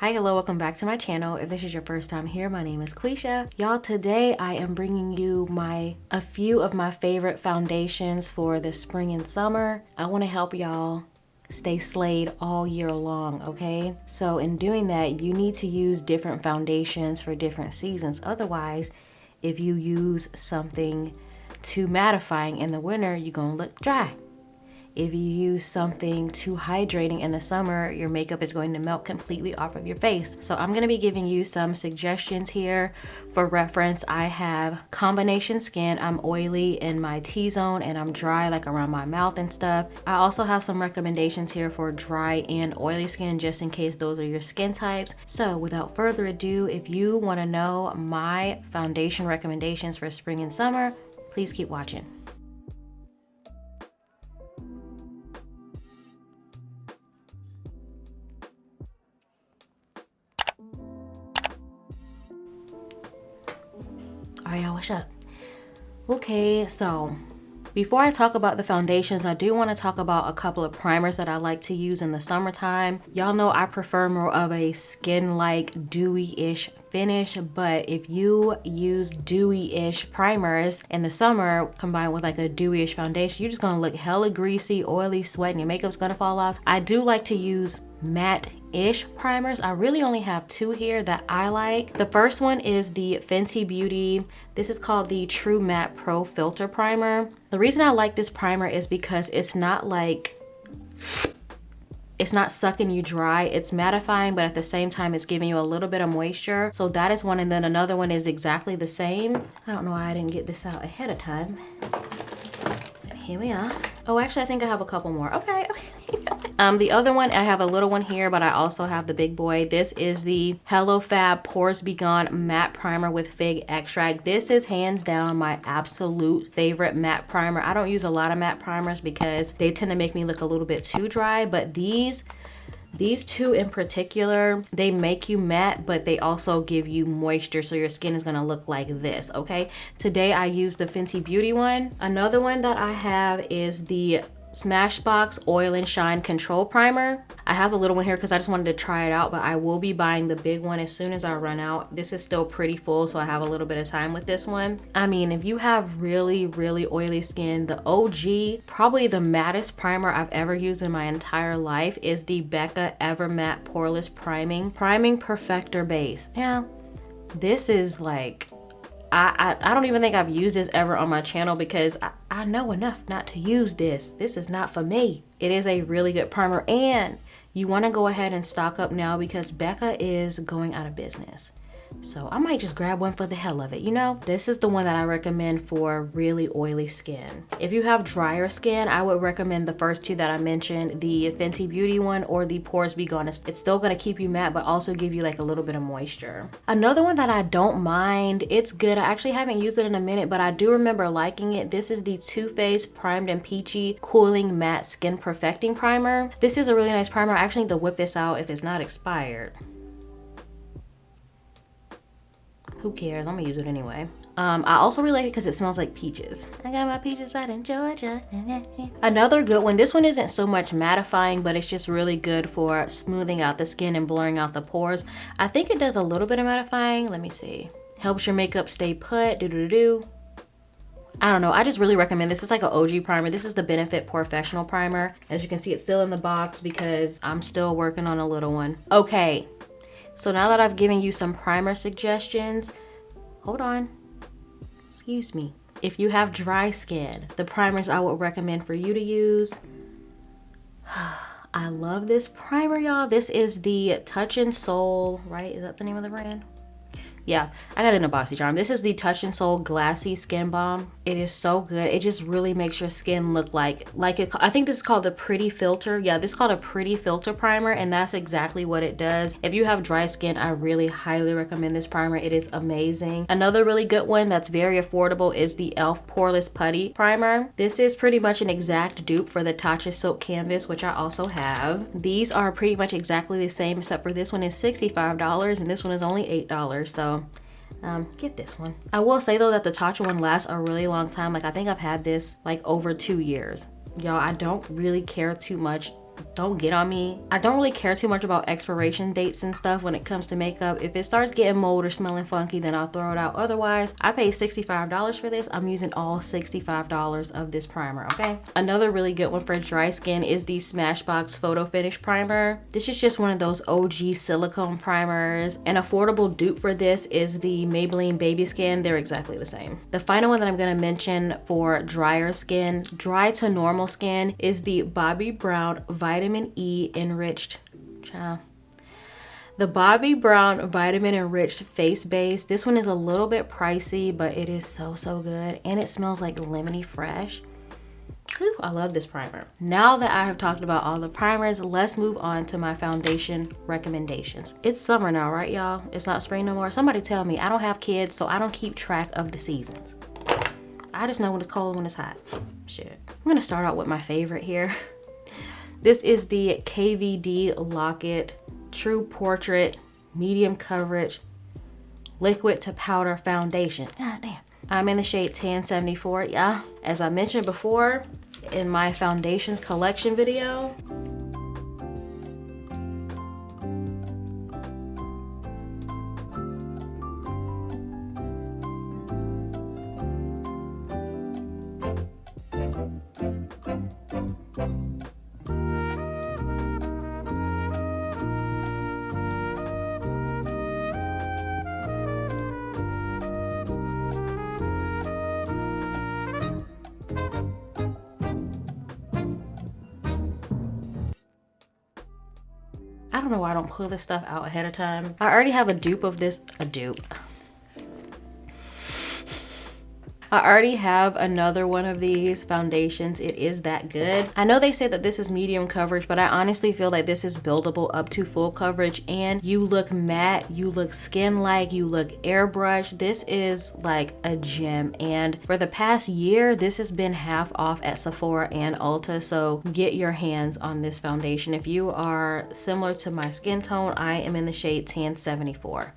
Hi, hello, welcome back to my channel. If this is your first time here, my name is Quisha. Y'all, today I am bringing you a few of my favorite foundations for the spring and summer. I want to help y'all stay slayed all year long, okay? So in doing that, you need to use different foundations for different seasons. Otherwise, if you use something too mattifying in the winter, you're gonna look dry. If you use something too hydrating in the summer, your makeup is going to melt completely off of your face. So I'm gonna be giving you some suggestions here for reference. I have combination skin. I'm oily in my T-zone and I'm dry like around my mouth and stuff. I also have some recommendations here for dry and oily skin just in case those are your skin types. So without further ado, if you wanna know my foundation recommendations for spring and summer, please keep watching. Alright, y'all, what's up? Okay, so before I talk about the foundations, I do want to talk about a couple of primers that I like to use in the summertime. Y'all know I prefer more of a skin-like dewy-ish finish, but if you use dewy-ish primers in the summer combined with like a dewy-ish foundation, you're just gonna look hella greasy, oily, sweat, and your makeup's gonna fall off. I do like to use matte-ish primers. I really only have two here that I like. The first one is the Fenty Beauty. This is called the True Matte Pro Filter Primer. The reason I like this primer is because it's not sucking you dry. It's mattifying, but at the same time, it's giving you a little bit of moisture. So that is one, and then another one is exactly the same. I don't know why I didn't get this out ahead of time. Here we are. Oh, actually, I think I have a couple more. Okay. The other one, I have a little one here, but I also have the big boy. This is the Hello Fab Pores Be Gone Matte Primer with Fig Extract. This is hands down my absolute favorite matte primer. I don't use a lot of matte primers because they tend to make me look a little bit too dry, but these two in particular, they make you matte, but they also give you moisture, so your skin is gonna look like this, okay? Today I use the Fenty Beauty one. Another one that I have is the Smashbox Oil and Shine Control Primer. I have the little one here because I just wanted to try it out, but I will be buying the big one as soon as I run out. This is still pretty full, so I have a little bit of time with this one. I mean, if you have really, really oily skin, the OG, probably the mattest primer I've ever used in my entire life is the Becca Ever Matte Poreless Priming Perfector Base. Yeah, this is like, I don't even think I've used this ever on my channel because I know enough not to use this. This is not for me. It is a really good primer, and you want to go ahead and stock up now because Becca is going out of business. So I might just grab one for the hell of it, you know? This is the one that I recommend for really oily skin. If you have drier skin, I would recommend the first two that I mentioned, the Fenty Beauty one or the Pores Be Gone. It's still gonna keep you matte, but also give you like a little bit of moisture. Another one that I don't mind, it's good. I actually haven't used it in a minute, but I do remember liking it. This is the Too Faced Primed and Peachy Cooling Matte Skin Perfecting Primer. This is a really nice primer. I actually need to whip this out if it's not expired. Who cares? I'm gonna use it anyway. I also really like it because it smells like peaches. I got my peaches out in Georgia. Another good one. This one isn't so much mattifying, but it's just really good for smoothing out the skin and blurring out the pores. I think it does a little bit of mattifying. Let me see. Helps your makeup stay put. I don't know. I just really recommend this. It's like an OG primer. This is the Benefit POREfessional primer. As you can see, it's still in the box because I'm still working on a little one. Okay. So now that I've given you some primer suggestions, hold on, excuse me. If you have dry skin, the primers I would recommend for you to use. I love this primer, y'all. This is the Touch and Soul, right? Is that the name of the brand? Yeah, I got it in a boxy charm. This is the Touch and Soul Glassy Skin Balm. It is so good. It just really makes your skin look like it. I think this is called the Pretty Filter. Yeah, this is called a Pretty Filter Primer, and that's exactly what it does. If you have dry skin, I really highly recommend this primer. It is amazing. Another really good one that's very affordable is the e.l.f. Poreless Putty Primer. This is pretty much an exact dupe for the Tatcha Silk Canvas, which I also have. These are pretty much exactly the same, except for this one is $65 and this one is only $8. So get this one. I will say though that the Tatcha one lasts a really long time. Like I think I've had this like over 2 years. Y'all, I don't really care too much don't get on me. I don't really care too much about expiration dates and stuff when it comes to makeup. If it starts getting mold or smelling funky, then I'll throw it out. Otherwise, I paid $65 for this. I'm using all $65 of this primer, okay? Another really good one for dry skin is the Smashbox Photo Finish Primer. This is just one of those OG silicone primers. An affordable dupe for this is the Maybelline Baby Skin. They're exactly the same. The final one that I'm gonna mention for drier skin, dry to normal skin, is the Bobbi Brown Vitamin E Enriched. Child. The Bobbi Brown Vitamin Enriched Face Base. This one is a little bit pricey, but it is so good. And it smells like lemony fresh. Whew, I love this primer. Now that I have talked about all the primers, let's move on to my foundation recommendations. It's summer now, right, y'all? It's not spring no more. Somebody tell me. I don't have kids, so I don't keep track of the seasons. I just know when it's cold and when it's hot. Shit. I'm gonna start out with my favorite here. This is the KvD Locket True Portrait Medium Coverage Liquid to Powder Foundation. God damn. I'm in the shade 1074, yeah. As I mentioned before in my foundations collection video, I don't know why I don't pull this stuff out ahead of time. I already have a dupe of this, I already have another one of these foundations. It is that good. I know they say that this is medium coverage, but I honestly feel like this is buildable up to full coverage, and you look matte, you look skin-like, you look airbrushed. This is like a gem, and for the past year, this has been half off at Sephora and Ulta, so get your hands on this foundation. If you are similar to my skin tone, I am in the shade 1074.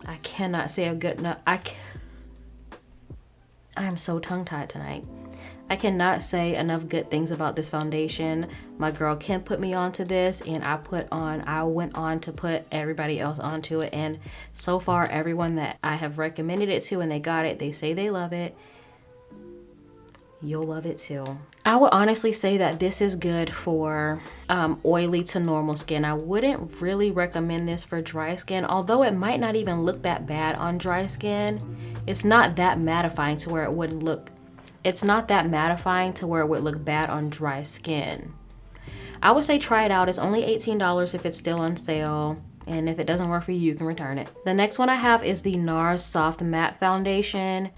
I cannot say a good enough. I am so tongue-tied tonight. I cannot say enough good things about this foundation. My girl Kim put me onto this, and I went on to put everybody else onto it, and so far everyone that I have recommended it to and they got it, they say they love it. You'll love it too. I would honestly say that this is good for oily to normal skin. I wouldn't really recommend this for dry skin, although it might not even look that bad on dry skin. It's not that mattifying to where it wouldn't look, it's not that mattifying to where it would look bad on dry skin. I would say try it out. It's only $18 if it's still on sale. And if it doesn't work for you, you can return it. The next one I have is the Nars Soft Matte Foundation.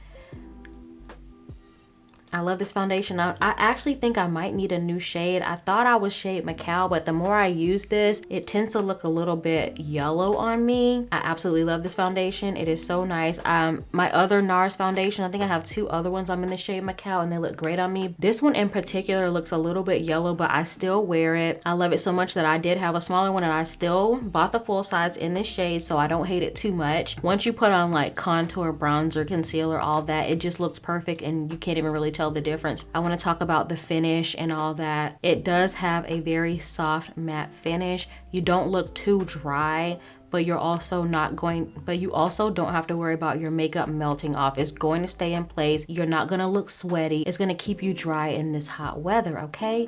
I love this foundation. I actually think I might need a new shade. I thought I was shade Macao, but the more I use this, it tends to look a little bit yellow on me. I absolutely love this foundation. It is so nice. My other Nars foundation, I think I have two other ones. I'm in the shade Macao and they look great on me. This one in particular looks a little bit yellow, but I still wear it. I love it so much that I did have a smaller one and I still bought the full size in this shade, so I don't hate it too much. Once you put on like contour, bronzer, concealer, all that, it just looks perfect and you can't even really tell the difference. I want to talk about the finish and all that. It does have a very soft matte finish. You don't look too dry, but you also don't have to worry about your makeup melting off. It's going to stay in place. You're not going to look sweaty. It's going to keep you dry in this hot weather, okay?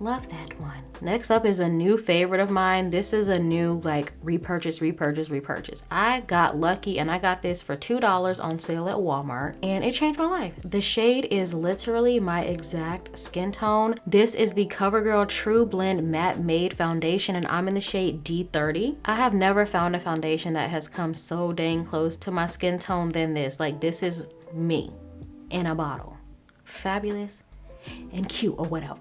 Love that one. Next up is a new favorite of mine. This is a new like repurchase. I got lucky and I got this for $2 on sale at Walmart and it changed my life. The shade is literally my exact skin tone. This is the CoverGirl True Blend Matte Made Foundation and I'm in the shade D30. I have never found a foundation that has come so dang close to my skin tone than this. Like, this is me in a bottle. Fabulous and cute or whatever.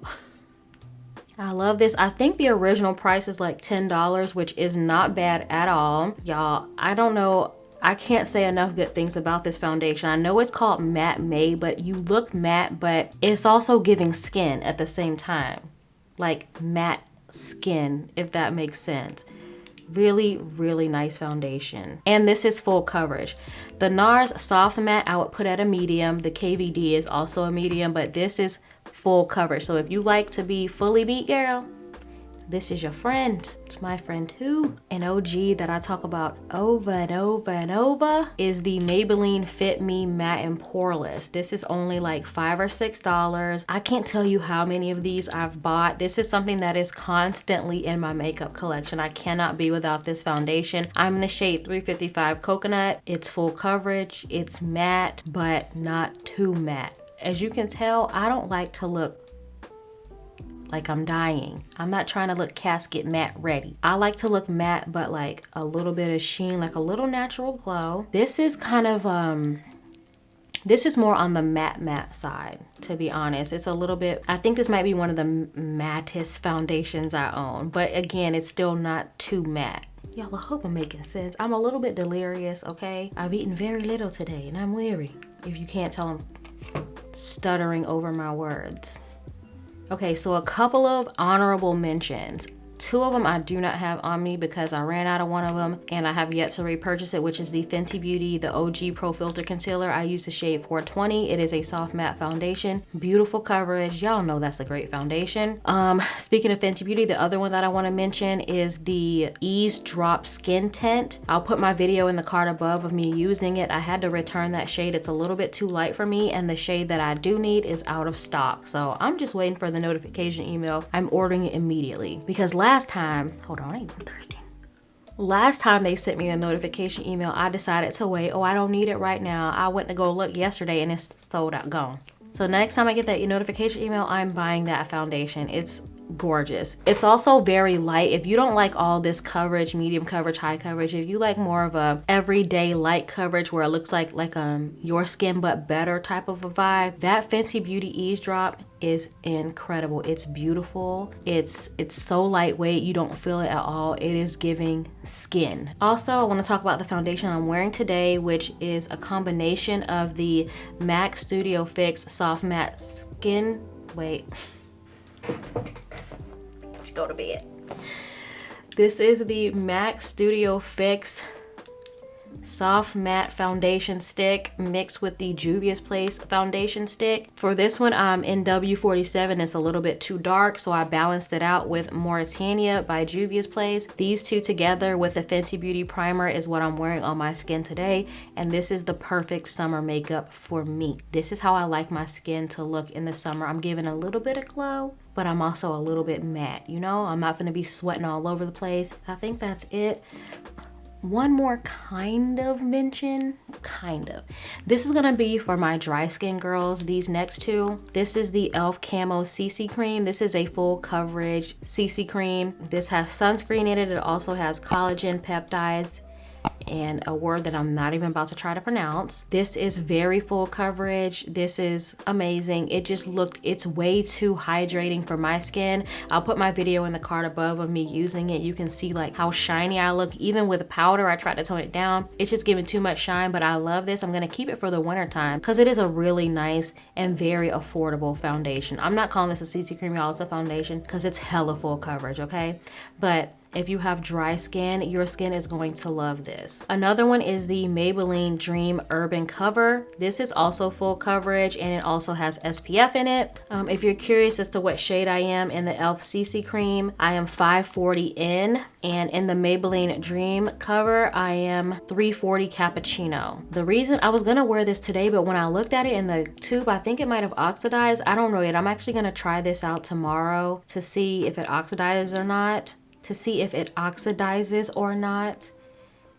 I love this. I think the original price is like $10, which is not bad at all. Y'all, I don't know. I can't say enough good things about this foundation. I know it's called Matte Made, but you look matte, but it's also giving skin at the same time. Like matte skin, if that makes sense. Really, really nice foundation. And this is full coverage. The Nars Soft Matte I would put at a medium. The KvD is also a medium, but this is full coverage. So if you like to be fully beat, girl, this is your friend. It's my friend too. An OG that I talk about over and over and over is the Maybelline Fit Me Matte and Poreless. This is only like $5 or $6. I can't tell you how many of these I've bought. This is something that is constantly in my makeup collection. I cannot be without this foundation. I'm in the shade 355 Coconut. It's full coverage. It's matte, but not too matte. As you can tell, I don't like to look like I'm dying. I'm not trying to look casket matte ready. I like to look matte, but like a little bit of sheen, like a little natural glow. This is kind of, this is more on the matte side, to be honest. It's a little bit, I think this might be one of the mattest foundations I own, but again, it's still not too matte. Y'all, I hope I'm making sense. I'm a little bit delirious, okay? I've eaten very little today and I'm weary. If you can't tell, I'm stuttering over my words. Okay, so a couple of honorable mentions. Two of them I do not have on me because I ran out of one of them and I have yet to repurchase it, which is the Fenty Beauty, the OG Pro Filter Concealer. I use the shade 420. It is a soft matte foundation. Beautiful coverage. Y'all know that's a great foundation. Speaking of Fenty Beauty, the other one that I want to mention is the Eaze Drop Skin Tint. I'll put my video in the card above of me using it. I had to return that shade. It's a little bit too light for me and the shade that I do need is out of stock. So I'm just waiting for the notification email. I'm ordering it immediately because last time, hold on, I ain't even thirsty. Last time they sent me a notification email, I decided to wait. Oh, I don't need it right now. I went to go look yesterday and it's sold out, gone. So next time I get that notification email, I'm buying that foundation. It's gorgeous. It's also very light. If you don't like all this coverage, medium coverage, high coverage, if you like more of a everyday light coverage where it looks like your skin but better type of a vibe, that Fenty Beauty Eaze Drop is incredible. It's beautiful. It's so lightweight. You don't feel it at all. It is giving skin. Also, I want to talk about the foundation I'm wearing today, which is a combination of the MAC Studio Fix Soft Matte Skin. Wait. Let's go to bed. This is the MAC Studio Fix Soft Matte Foundation Stick mixed with the Juvia's Place Foundation Stick. For this one, I'm in W47. It's a little bit too dark, so I balanced it out with Mauritania by Juvia's Place. These two together with the Fenty Beauty Primer is what I'm wearing on my skin today, and this is the perfect summer makeup for me. This is how I like my skin to look in the summer. I'm giving a little bit of glow, but I'm also a little bit matte, you know? I'm not gonna be sweating all over the place. I think that's it. One more kind of mention, This is gonna be for my dry skin girls, these next two. This is the e.l.f. Camo Cc Cream. This is a full coverage CC cream. This has sunscreen in it. It also has collagen, peptides, and a word that I'm not even about to try to pronounce. This is very full coverage. This is amazing. It just looked, it's way too hydrating for my skin. I'll put my video in the card above of me using it. You can see like how shiny I look. Even with powder, I tried to tone it down. It's just giving too much shine, but I love this. I'm gonna keep it for the winter time because it is a really nice and very affordable foundation. I'm not calling this a CC cream, y'all. It's a foundation because it's hella full coverage, okay? But if you have dry skin, your skin is going to love this. Another one is the Maybelline Dream Urban Cover. This is also full coverage and it also has SPF in it. If you're curious as to what shade I am in the e.l.f. CC Cream, I am 540 in, and in the Maybelline Dream Cover, I am 340 Cappuccino. The reason I was gonna wear this today, but when I looked at it in the tube, I think it might have oxidized. I don't know yet. I'm actually gonna try this out tomorrow to see if it oxidizes or not.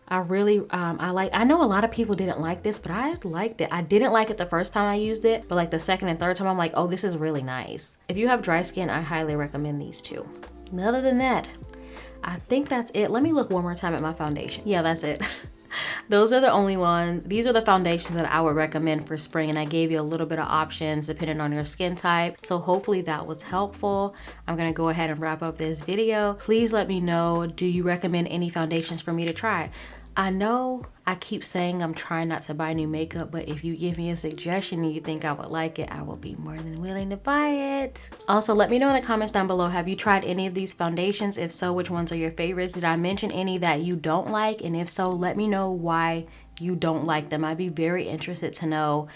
I really, I know a lot of people didn't like this, but I liked it. I didn't like it the first time I used it, but like the second and third time, I'm like, oh, this is really nice. If you have dry skin, I highly recommend these two. And other than that, I think that's it. Let me look one more time at my foundation. Yeah, that's it. Those are the only ones. These are the foundations that I would recommend for spring, and I gave you a little bit of options depending on your skin type. So hopefully that was helpful. I'm gonna go ahead and wrap up this video. Please let me know, do you recommend any foundations for me to try? I know I keep saying I'm trying not to buy new makeup, but if you give me a suggestion and you think I would like it, I will be more than willing to buy it. Also, let me know in the comments down below, have you tried any of these foundations? If so, which ones are your favorites? Did I mention any that you don't like? And if so, let me know why you don't like them. I'd be very interested to know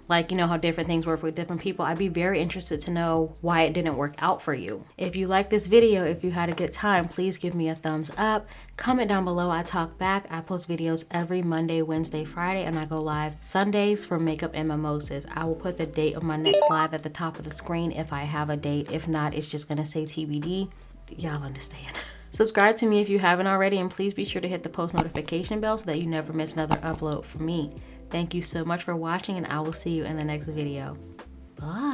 Like, you know how different things work with different people. I'd be very interested to know why it didn't work out for you. If you like this video, if you had a good time, please give me a thumbs up. Comment down below, I talk back. I post videos every Monday, Wednesday, Friday, and I go live Sundays for makeup and mimosas. I will put the date of my next live at the top of the screen if I have a date. If not, it's just gonna say TBD. Y'all understand. Subscribe to me if you haven't already, and please be sure to hit the post notification bell so that you never miss another upload from me. Thank you so much for watching, and I will see you in the next video. Bye.